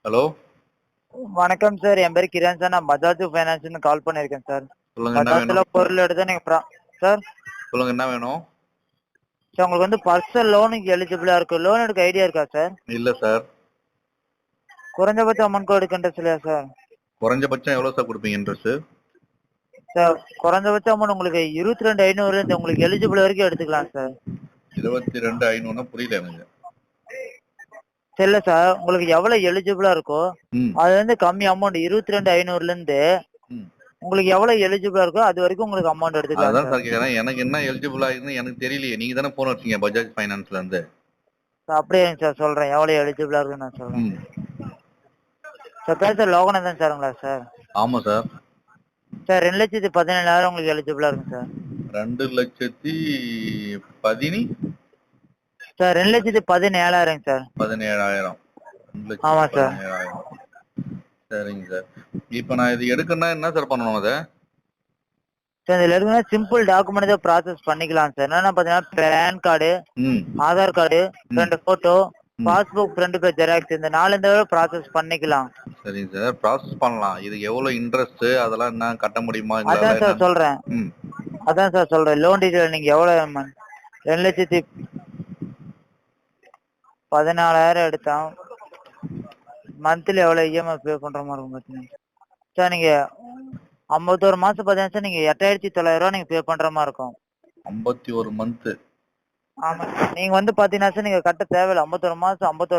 Hello. வணக்கம் sir. என் பேரு Kiran sir. நான் பஜாஜ் ஃபைனான்ஸ்ன்னு கால் பண்ணியிருக்கேன் சார். சொல்லுங்க என்ன பஜாஜ்ல வேணும்? பொருள் எடுத்தா நீங்க சார் சொல்லுங்க என்ன வேணும்? சார் உங்களுக்கு வந்து பர்சனல் லோனுக்கு எலிஜிபிளா இருக்கு. லோன் எடுக்க ஐடியா இருக்கா சார்? இல்ல சார். குறைஞ்சபட்ச அமௌண்ட் எடுக்க இன்ட்ரெஸ்ட் இல்லையா சார்? குறைஞ்சபட்சம் எவ்வளவு சார் கொடுப்பீங்க இன்ட்ரெஸ்ட்? சார் குறைஞ்சபட்ச அமௌண்ட் உங்களுக்கு 22,500 உங்களுக்கு எலிஜிபிள் வரைக்கும் எடுத்துக்கலாம் சார். 22,500 புரியல எனக்கு. இல்ல சார், உங்களுக்கு எவ்வளவு எலிஜிபிளா இருக்கோ ம். அதுல இருந்து கம்மி அமௌண்ட் 22,500ல இருந்து ம். உங்களுக்கு எவ்வளவு எலிஜிபிளா இருக்கோ அது வரைக்கும் உங்களுக்கு அமௌண்ட் எடுத்துக்கலாம் அதான் சார். சார் கேக்குறேன். எனக்கு என்ன எலிஜிபிள் ஆகுதுன்னு எனக்கு தெரியலையே. நீங்க தானே போன் வச்சீங்க பஜாஜ் ஃபைனான்ஸ்ல இருந்து. அப்படியே சார் சொல்றேன் எவ்வளவு எலிஜிபிளா இருக்குன்னு நான் சொல்றேன். ம். சார் பேர் சார் லோகநாதன் சாருங்களா சார்? ஆமா சார். சார் 2,17,000 உங்களுக்கு எலிஜிபிளா இருக்கும் சார். 2,10,17,000 sir 2,17,000 sir. 17,000. ஆமா சார். 2,17,000. சரிங்க சார். இப்ப நான் இது எடுக்கணும்னா என்ன சார் பண்ணணும் அதை? சார் இதுல இருக்குன்னா சிம்பிள் டாக்குமெண்ட் தான் ப்ராசஸ் பண்ணிக்கலாம் சார். என்னன்னா பாத்தீங்கன்னா பேன் கார்டு, ம். ஆதார் கார்டு, ம். 2 போட்டோ, ம். பாஸ்புக் ஃப்ரண்ட் பேஜ் ஜெராக்ஸ் இந்த 4 இந்த ப்ராசஸ் பண்ணிக்கலாம். சரிங்க சார். ப்ராசஸ் பண்ணலாம். இது எவ்வளவு இன்ட்ரெஸ்ட் அதெல்லாம் என்ன கட்ட முடியுமா இல்ல அதான் என்ன? சார் சொல்றேன். ம். அதான் சார் சொல்றேன். லோன் டீடைல் நீங்க எவ்வளவு 2,14,000 எடுத்தா மந்த்லி எவ்வளவு இஎம்ஐ பே பண்ற மாதிரி இருக்கும் பாத்தீங்கன்னா சார் நீங்க 51 மாசம் பாத்தீங்கன்னா சார் நீங்க 8,900 நீங்க பே பண்ற மாதிரி இருக்கும். 51 மந்த். ஆமா சார். நீங்க வந்து பாத்தீங்கன்னா சார் நீங்க கட்ட தேவையில்ல. 51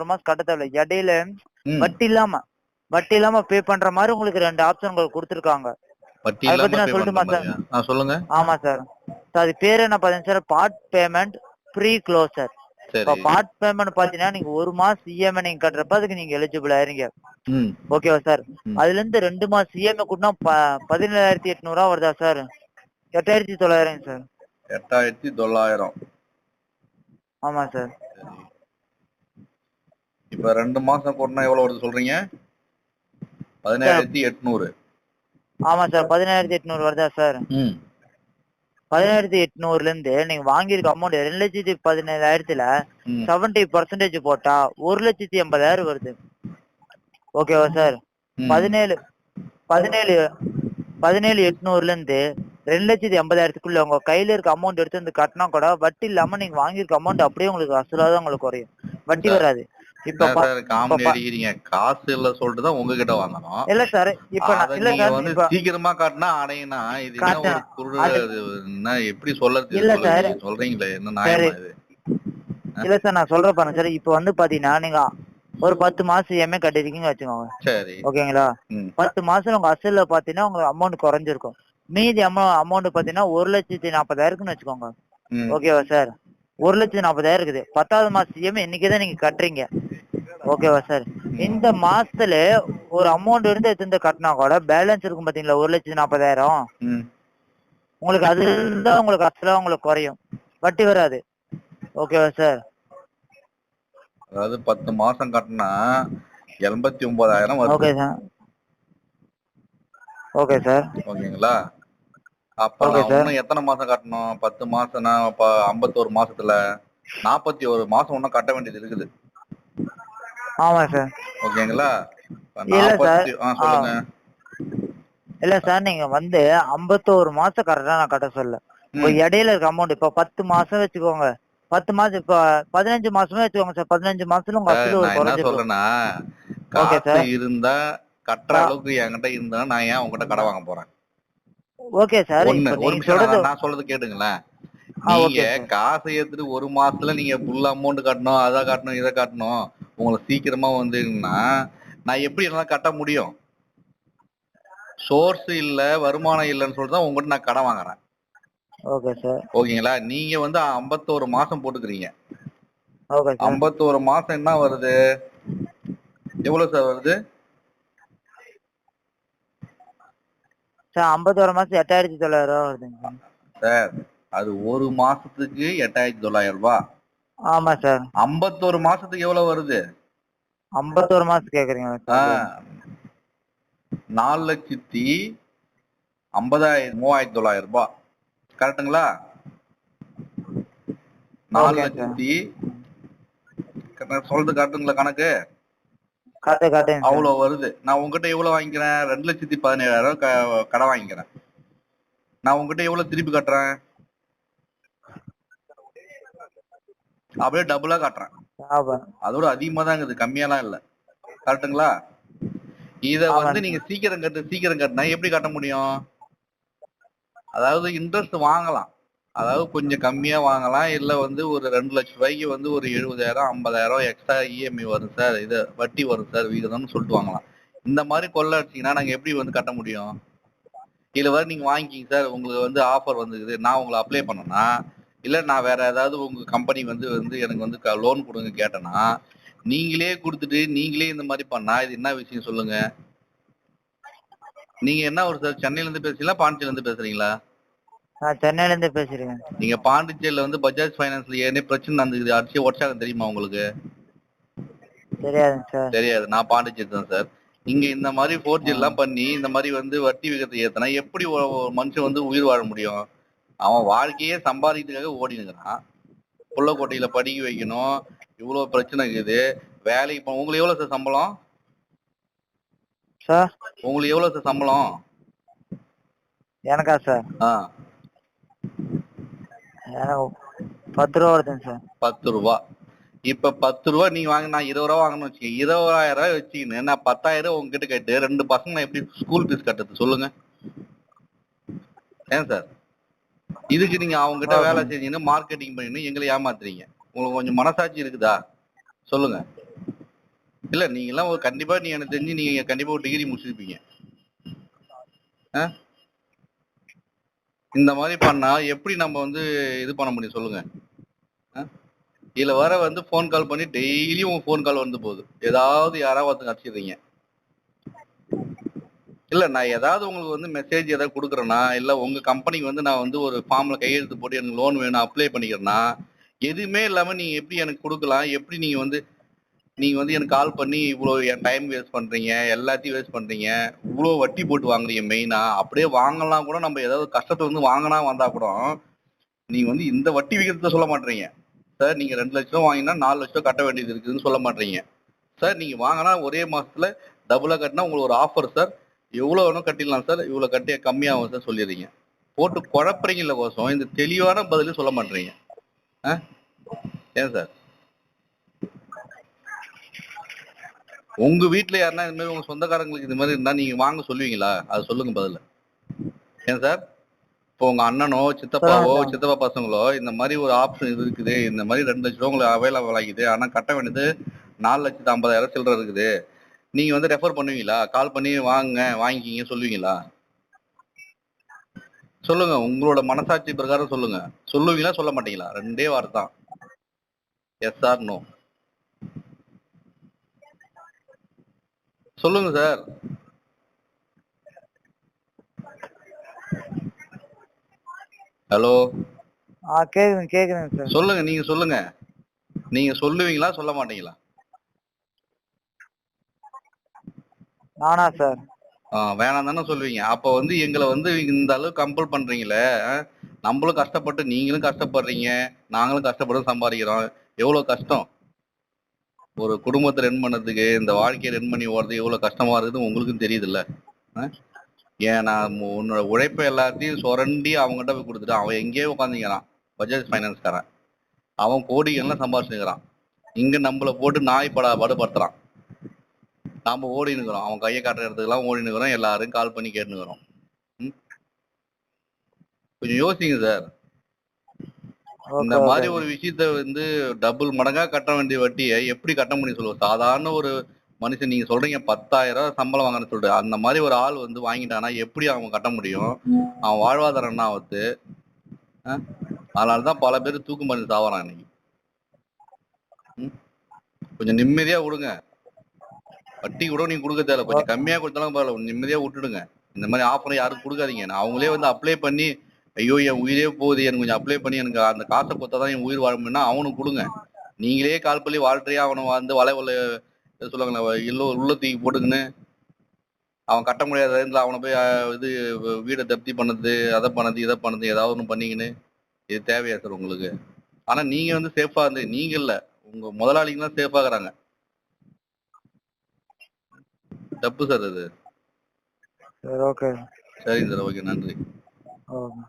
மாசம் கட்ட தேவையில்ல. இடையில ம். வட்டி இல்லாம பே பண்ற மாதிரி உங்களுக்கு 2 ஆப்ஷன் உங்களுக்கு கொடுத்துருக்காங்க. வட்டி அதை இல்லாம பத்தி நான் பே பண்ற சொல்லட்டுமா சார்? மாதிரியா? சொல்லுங்க. ஆமா சார். அது பேரு என்ன பாத்தீங்கன்னா sir part payment pre closure. இப்ப சரி. பார்ட் பேமெண்ட் பாத்தீங்கன்னா நீங்க 1 மாசம் இஎம்ஐ நீங்க கட்டுறப்ப அதுக்கு நீங்க எலிஜிபிள் ஆயிருங்க. ம். ஓகேவா சார்? ம். அதுல இருந்து 2 மாசம் இஎம்ஐ கூட்டினா 17,800 வருதா சார்? 8,900 சார். 8,900. ஆமா சார். சரி. இப்ப 2 மாசம் கூட்டினா எவ்வளவு வருது சொல்றீங்க? 17,800. ஆமா சார். 17,800 வருதா சார்? ம். 17,800ல இருந்து நீங்க வாங்கியிருக்க அமௌண்ட் 2,17,000ல ம். 70% போட்டா 1,80,000 வருது. ஓகேவா சார்? ம். 17 17 17,800ல இருந்து 2,80,000க்குள்ள உங்க கையில இருக்க அமௌண்ட் எடுத்து வந்து கட்டினா கூட வட்டி இல்லாம நீங்க வாங்கியிருக்க அமௌண்ட் அப்படியே உங்களுக்கு அசலாதான் உங்களுக்கு குறையும். வட்டி சார் வராது. இப்ப என்ன சார் காமெடி அடிக்கிறீங்க? காசு இல்ல சொல்லிட்டு தான் உங்ககிட்ட வாங்கணும். இல்ல சார். இப்ப அத இல்ல நீங்க சார். வந்து இப்ப சீக்கிரமா காட்டினா அடையனா இது என்ன ஒரு காட்டுறேன். குருடு அது அது என்ன எப்படி சொல்றது இல்ல சொல்லுங்க சார். நீங்க சொல்றீங்களே என்ன சரி. நியாயமா இது? இல்ல சார் நான் சொல்றேன் பாருங்க சார். இப்ப வந்து பாத்தீங்கன்னா நீங்க ஒரு 10 மாசம் இஎம்ஐ கட்டிருக்கீங்கன்னு வச்சுக்கோங்க. சரி. ஓகேங்களா? ம். 10 மாசம் உங்க அசல்ல பாத்தீங்கன்னா உங்க அமௌண்ட் குறைஞ்சிருக்கும். மீதி அமௌண்ட் பாத்தீங்கன்னா 1,40,000ன்னு வச்சுக்கோங்க. ம். ஓகேவா சார்? 1,40,000 இருக்குது. 10வது மாசம் இஎம்ஐ இன்னைக்கு தான் நீங்க கட்டுறீங்க. ஓகேவா சார்? இந்த மாசத்துல ஒரு அமௌண்ட் இருந்து எடுத்து வந்து கட்டினா கூட பேலன்ஸ் இருக்கும் பாத்தீங்களா 1,40,000 ம். உங்களுக்கு அது இருந்தா உங்களுக்கு அசலா உங்களுக்கு குறையும். வட்டி வராது. ஓகேவா சார்? அதாவது 10 மாசம் கட்டினா 89,000 வருது. Okay sir. Okay sir. ஓகேங்களா? அப்ப ஓகே நான் சார். இன்னும் எத்தனை மாசம் கட்டணும்? 10 மாசம்னா அப்ப 51 மாசத்துல 41 மாசம் இன்னும் கட்ட வேண்டியது இருக்குது. ஆமா சார். ஓகேங்களா? இல்ல சார். 40 சொல்லுங்க. இல்ல சார் நீங்க வந்து 51 மாசம் கரெக்டா நான் கட்ட சொல்ல. உங்க ம். இடையில இருக்க அமௌண்ட் இப்ப 10 மாசம் வச்சுக்கோங்க. 10 மாசம் இப்ப 15 மாசமே வச்சுக்கோங்க சார். 15 மாசத்துல உங்க சார் அசல் ஒரு நான் என்ன குறைஞ்சிருக்கும். சொல்றேன்னா, ஓகே காசு சார். இருந்தா கட்டுற அளவுக்கு என்கிட்ட இருந்தா நான் ஏன் உங்ககிட்ட கடன் வாங்க போறேன்? Okay sir. ஒண்ணு இப்ப ஒரு நீங்க நிமிஷம் சொல்றது நான் சொல்றது கேட்டுங்களேன். நீங்க ஓகே சார். காசை எடுத்துட்டு 1 மாசத்துல நீங்க ஃபுல் அமௌண்ட் கட்டணும், அதை கட்டணும், இதை கட்டணும். உங்களுக்கு சீக்கிரமா வந்துன்னா நான் எப்படி என்னால கட்ட முடியும்? சோர்ஸ் இல்ல, வருமானம் இல்லன்னு சொல்லிட்டு தான் உங்ககிட்ட நான் கடன் வாங்குறேன். Okay sir. ஓகேங்களா? நீங்க வந்து 51 மாசம் போட்டுக்கிறீங்க. Okay sir. 51 மாசம் என்ன வருது? எவ்வளவு சார் வருது? சார் 51 மாசம் 8,900 வருதுங்க சார். சார் அது ஒரு மாசத்துக்கு 8,900 ரூபாய். ஆமா சார். 51 மாசத்துக்கு எவ்வளவு வருது? 51 மாசம் கேக்குறீங்க சார். 4,50,000 3,900 ரூபாய். கரெக்டுங்களா? 4 ஓகே சார். லட்சத்தி சொல்றது கரெக்டுங்களா கணக்கு? காட்டுங்க சார். அவ்வளவு வருது. நான் உங்ககிட்ட எவ்வளவு வாங்கிக்கிறேன்? 2,17,000 கடன் வாங்கிக்கிறேன். நான் உங்ககிட்ட எவ்வளவு திருப்பி கட்டுறேன்? அப்படியே டபுளா காட்டுறேன். அதோட அதிகமா தான் இருக்குது, கம்மியாலாம் இல்ல. கரெக்ட்டுங்களா? இத வந்து நீங்க சீக்கிரம் கட்டுனா எப்படி கட்ட முடியும்? அதாவது இன்ட்ரெஸ்ட் வாங்கலாம். அதாவது கொஞ்சம் கம்மியா வாங்கலாம். இல்ல வந்து ஒரு 2 லட்சம் ரூபாய்க்கு வந்து ஒரு 70,000 50,000 எக்ஸ்ட்ரா இஎம்ஐ வரும் சார், இது வட்டி வரும் சார், விகிதம்னு சொல்லிட்டு வாங்கலாம். இந்த மாதிரி கொள்ள அடிச்சீங்கன்னா நாங்க எப்படி வந்து கட்ட முடியும்? இதுல வர நீங்க வாங்கிக்கிங்க சார், உங்களுக்கு வந்து ஆஃபர் வந்துருக்குது, நான் உங்களை அப்ளை பண்ணனா, இல்ல நான் வேற ஏதாவது உங்க கம்பெனி வந்து எனக்கு வந்து லோன் கொடுங்க கேட்டேன்னா, நீங்களே கொடுத்துட்டு நீங்களே இந்த மாதிரி பண்ணா இது என்ன விஷயம் சொல்லுங்க? நீங்க என்ன ஒரு சார், சென்னையில இருந்து பேசுறீங்களா, பாண்டிச்சேரியில இருந்து பேசுறீங்களா? சென்னையில இருந்து பேசுறேன். நீங்க பாண்டிச்சேரியில வந்து பஜாஜ் ஃபைனான்ஸ்ல ஏற்கனவே பிரச்சனை நடந்துக்குது, அடிச்சு உடச்சாங்க தெரியுமா உங்களுக்கு? தெரியாதுங்க சார். தெரியாது. நான் பாண்டிச்சேரி தான் சார். இங்க இந்த மாதிரி ஃபோர்ஜரி எல்லாம் பண்ணி இந்த மாதிரி வந்து வட்டி விகிதத்தை ஏத்துனா எப்படி ஒரு மனுஷன் வந்து உயிர் வாழ முடியும்? அவன் வாழ்க்கையே சம்பாதிக்கிறதுக்காக ஓடினுக்கிறான். புள்ளக்கோட்டையில படிக்க வைக்கணும், இவ்வளவு பிரச்சனை இருக்குது. வேலைக்கு உங்களுக்கு எவ்வளவு சார் சம்பளம்? சார் உங்களுக்கு எவ்வளவு சார் சம்பளம்? எனக்கா சார்? எனக்கு 10 ரூபா வருதுங்க சார். 10 ரூபா. இப்ப 10 ரூபா நீங்க வாங்க, நான் 20 ரூபா வாங்கணும்னு வச்சுக்கோங்க. 20,000 ரூபாய் வச்சுக்கின்னு நான் 10,000 உங்ககிட்ட கேட்டு 2 பசங்க நான் எப்படி ஸ்கூல் ஃபீஸ் கட்டுறது சொல்லுங்க? ஏன் சார்? இதுக்கு நீங்க அவங்க கிட்ட வேலை செஞ்சீங்கன்னு மார்க்கெட்டிங் பண்ணின்னு எங்களை ஏமாத்துறீங்க. உங்களுக்கு கொஞ்சம் மனசாட்சி இருக்குதா? சொல்லுங்க. இல்ல நீங்க எல்லாம் ஒரு கண்டிப்பா நீ எனக்கு தெரிஞ்சு நீங்க கண்டிப்பா ஒரு டிகிரி முடிச்சிருப்பீங்க. இந்த மாதிரி பண்ணா எப்படி நம்ம வந்து இது பண்ண முடியும் சொல்லுங்க? இதுல வர வந்து போன் கால் பண்ணி டெய்லியும் உங்க போன் கால் வந்து போகுது. ஏதாவது யாராவது ஒருத்தங்க அடிச்சிடுறீங்க. இல்ல நான் ஏதாவது உங்களுக்கு வந்து மெசேஜ் ஏதாவது கொடுக்குறேன்னா, இல்ல உங்க கம்பெனிக்கு வந்து நான் வந்து ஒரு ஃபார்ம்ல கையெழுத்து போட்டு எனக்கு லோன் வேணும் அப்ளை பண்ணிக்கிறேன்னா, எதுவுமே இல்லாம நீங்க எப்படி எனக்கு கொடுக்கலாம்? எப்படி நீங்க வந்து எனக்கு கால் பண்ணி இவ்வளோ என் டைம் வேஸ்ட் பண்றீங்க, எல்லாத்தையும் வேஸ்ட் பண்றீங்க, இவ்வளோ வட்டி போட்டு வாங்குறீங்க மெயினா. அப்படியே வாங்கலாம் கூட, நம்ம ஏதாவது கஷ்டத்துல வந்து வாங்கினா வந்தா கூட நீங்க வந்து இந்த வட்டி விகிதத்தை சொல்ல மாட்டீங்க. சார் நீங்க 2 லட்சம் ரூபா வாங்கினா 4 லட்சம் ரூபா கட்ட வேண்டியது இருக்குதுன்னு சொல்ல மாட்டீங்க. சார் நீங்க வாங்கினா ஒரே மாசத்துல டபுளா கட்டினா உங்களுக்கு ஒரு ஆஃபர் சார், எவ்வளவு வேணும் கட்டிடலாம் சார், இவ்வளவு கட்டிய கம்மியாகும் சார் சொல்லிடுறீங்க. போட்டு குழப்பறீங்கள கோசம் இந்த தெளிவான பதிலும் சொல்ல மாட்டீங்க. ஏன் சார்? உங்க வீட்டுல யாருன்னா இந்த மாதிரி உங்க சொந்தக்காரங்களுக்கு இந்த மாதிரி இருந்தா நீங்க வாங்க சொல்லுவீங்களா? அது சொல்லுங்க பதில். ஏன் சார்? இப்போ உங்க அண்ணனோ சித்தப்பாவோ சித்தப்பா பசங்களோ இந்த மாதிரி ஒரு ஆப்ஷன் இது இருக்குது, இந்த மாதிரி 2 லட்சம் ரூபா உங்களுக்கு அவைலபிள் ஆகிது, ஆனா கட்ட வேண்டியது 4,50,000 சில்லற இருக்குது, நீங்க வந்து ரெஃபர் பண்ணுவீங்களா? கால் பண்ணி வாங்கிக்கிங்க சொல்லுவீங்களா? சொல்லுங்க, உங்களோட மனசாட்சி பிரகாரம் சொல்லுங்க. சொல்லுவீங்களா சொல்ல மாட்டீங்களா? 2 வார்த்தை தான். Yes or no. சொல்லுங்க சார். ஹலோ. கேக்குதுங்க சார். சொல்லுங்க, நீங்க சொல்லுங்க. நீங்க சொல்லுவீங்களா சொல்ல மாட்டீங்களா? நானா சார்? வேணாம் தானே சொல்லுவீங்க. அப்ப வந்து எங்களை வந்து இந்த அளவுக்கு கம்பல் பண்றீங்களே, நம்மளும் கஷ்டப்பட்டு நீங்களும் கஷ்டப்படுறீங்க, நாங்களும் கஷ்டப்பட்டு சம்பாதிக்கிறோம். எவ்வளவு கஷ்டம் ஒரு குடும்பத்தை ரன் பண்ணதுக்கு, இந்த வாழ்க்கையை ரன் பண்ணி ஓடுறது எவ்வளவு கஷ்டமா இருக்குது உங்களுக்கும் தெரியுதுல்ல. ஏன் நான் உன்னோட உழைப்பை எல்லாத்தையும் சுரண்டி அவங்ககிட்ட போய் கொடுத்துட்டு அவன் எங்கேயோ உட்காந்துக்கிறான், பஜாஜ் ஃபைனான்ஸ்காரன். அவன் கோடிகள்லாம் சம்பாதிச்சுக்கிறான். இங்க நம்மளை போட்டு நாய் படுத்துறான். நாம ஓடினுக்கிறோம், அவன் கையை காட்டுற இடத்துக்குலாம் ஓடினுக்கிறோம், எல்லாரும் கால் பண்ணி கேட்டுனுக்கிறோம். கொஞ்சம் யோசிங்க சார். இந்த மாதிரி ஒரு விஷயத்த வந்து டபுள் மடங்கா கட்ட வேண்டிய வட்டியை எப்படி கட்ட முடியும் சொல்லுவோம்? சாதாரண ஒரு மனுஷன், நீங்க சொல்றீங்க 10,000 சம்பளம் வாங்கன்னு சொல்லிட்டு, அந்த மாதிரி ஒரு ஆள் வந்து வாங்கிட்டானா எப்படி அவன் கட்ட முடியும்? அவன் வாழ்வாதாரம் என்ன ஆகுது? அதனாலதான் பல பேர் தூக்கு மருந்து சாவறான் இன்னைக்கு. கொஞ்சம் நிம்மதியா விடுங்க. வட்டி கூட நீங்க கொடுக்க தேவை, கொஞ்சம் கம்மியா கொடுத்தாலும் பரவாயில்ல, நிம்மதியா விட்டுடுங்க. இந்த மாதிரி ஆஃபர் யாரும் கொடுக்காதீங்க. அவங்களே வந்து அப்ளை பண்ணி, ஐயோ என் உயிரே போகுது, எனக்கு கொஞ்சம் அப்ளை பண்ணி எனக்கு அந்த காசை கொடுத்தாதான் என் உயிர் வாழணும்னா அவனுக்கு கொடுங்க. நீங்களே கால் பண்ணி வாழ்க்கையா அவனை வந்து வலை சொல்லுவாங்களே, உள்ள தூக்கி போட்டுக்குன்னு அவன் கட்ட முடியாத இடத்துல அவனை போய் இது வீடை தப்தி பண்ணது, அதை பண்ணது, இதை பண்ணது, ஏதாவது ஒண்ணு பண்ணிக்கின்னு, இது தேவையா சார் உங்களுக்கு? ஆனா நீங்க வந்து சேஃபா இருந்து, நீங்க இல்ல, உங்க முதலாளிங்க தான் சேஃபா இருக்கிறாங்க. தப்பு சார் அது. சரி ஓகே. சரிங்க சார், ஓகே, நன்றி. ஓகே.